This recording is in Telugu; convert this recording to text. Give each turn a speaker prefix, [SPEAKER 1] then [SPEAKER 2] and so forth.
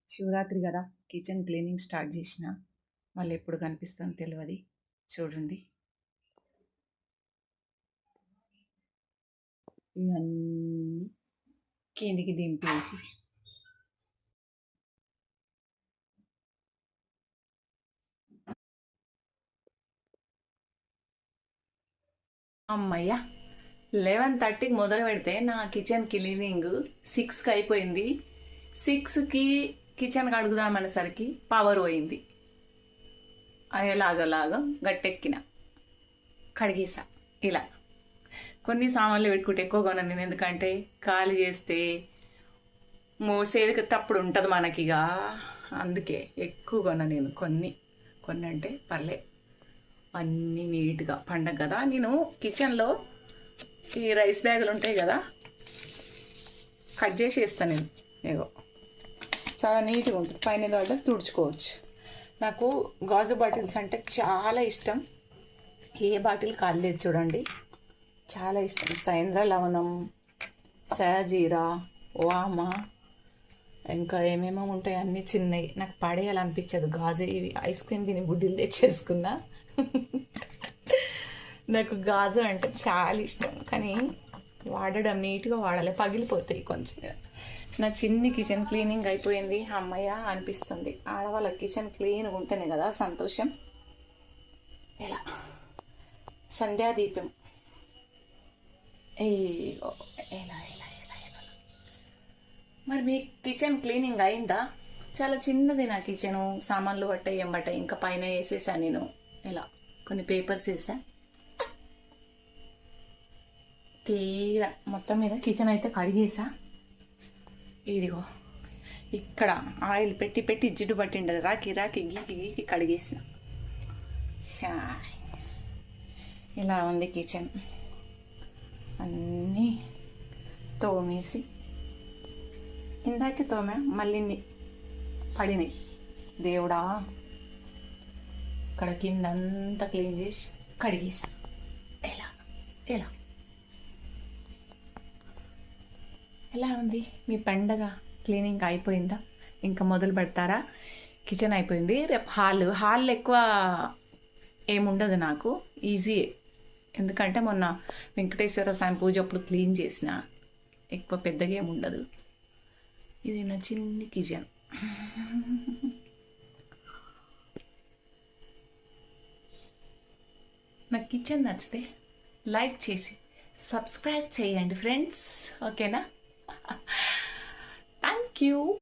[SPEAKER 1] శివరాత్రి కదా కిచెన్ క్లీనింగ్ స్టార్ట్ చేసిన. మళ్ళీ ఎప్పుడు కనిపిస్తుందో తెలియదు. చూడండి, ఇవన్నీ కిందికి దింపేసి అమ్మయ్య 11:30కి మొదలు పెడితే నా కిచెన్ క్లీనింగ్ 6కి అయిపోయింది. 6కి కిచెన్ కడుగుదామనేసరికి పవర్ పోయింది. ఎలాగలాగా గట్టెక్కిన కడిగేసా. ఇలా కొన్ని సామాన్లు పెట్టుకుంటే ఎక్కువ కొనను నేను, ఎందుకంటే ఖాళీ చేస్తే మోసేది తప్పుడు ఉంటుంది మనకిగా, అందుకే ఎక్కువ కొన నేను. కొన్ని అంటే పర్లే, అన్నీ నీట్గా. పండగ కదా, నేను కిచెన్లో ఈ రైస్ బ్యాగులు ఉంటాయి కదా, కట్ చేసి వేస్తాను నేను. ఏగో చాలా నీట్గా ఉంటుంది, పైన కాబట్టి తుడుచుకోవచ్చు. నాకు గాజు బాటిల్స్ అంటే చాలా ఇష్టం. ఏ బాటిల్ కాలేదు చూడండి, చాలా ఇష్టం. సైంద్ర లవణం, సహజీరా, వామ, ఇంకా ఏమేమో ఉంటాయి, అన్నీ చిన్నవి. నాకు పడేయాలనిపించదు గాజు. ఇవి ఐస్ క్రీమ్ తిని బుడ్డిలు తెచ్చేసుకున్నా. నాకు గాజు అంటే చాలా ఇష్టం, కానీ వాడడం నీట్గా వాడాలి, పగిలిపోతాయి కొంచెం. నా చిన్ని కిచెన్ క్లీనింగ్ అయిపోయింది. అమ్మయ్య అనిపిస్తుంది. ఆడవాళ్ళ కిచెన్ క్లీన్గా ఉంటేనే కదా సంతోషం. ఎలా సంధ్యాదీపం ఎలా ఎలా ఎలా ఎలా మరి మీ కిచెన్ క్లీనింగ్ అయిందా? చాలా చిన్నది నా కిచెను, సామాన్లు పట్టాయి ఏం పట్టాయి. ఇంకా పైన వేసేసా నేను, ఇలా కొన్ని పేపర్స్ వేసా. తీరా మొత్తం మీద కిచెన్ అయితే కడిగేసా. ఇదిగో ఇక్కడ ఆయిల్ పెట్టి పెట్టి జిడ్డు పట్టిండదు, రాకి రాకి గీకి గీకి కడిగేసిన. ఇలా ఉంది కిచెన్. అన్నీ తోమేసి, ఇందాకే తోమా, మళ్ళీ పడినాయి. దేవుడా, ఇక్కడ కిందంతా క్లీన్ చేసి కడిగేసా. ఎలా ఎలా ఎలా ఉంది మీ పండగ క్లీనింగ్? అయిపోయిందా? ఇంకా మొదలు పెడతారా? కిచెన్ అయిపోయింది. రేపు హాల్ ఎక్కువ ఏముండదు నాకు, ఈజీయే. ఎందుకంటే మొన్న వెంకటేశ్వర స్వామి పూజ అప్పుడు క్లీన్ చేసిన, ఎక్కువ పెద్దగా ఏముండదు. ఇది నా చిన్ని కిచెన్. నా కిచెన్ నచ్చితే లైక్ చేసి సబ్స్క్రైబ్ చేయండి ఫ్రెండ్స్, ఓకేనా? Thank you.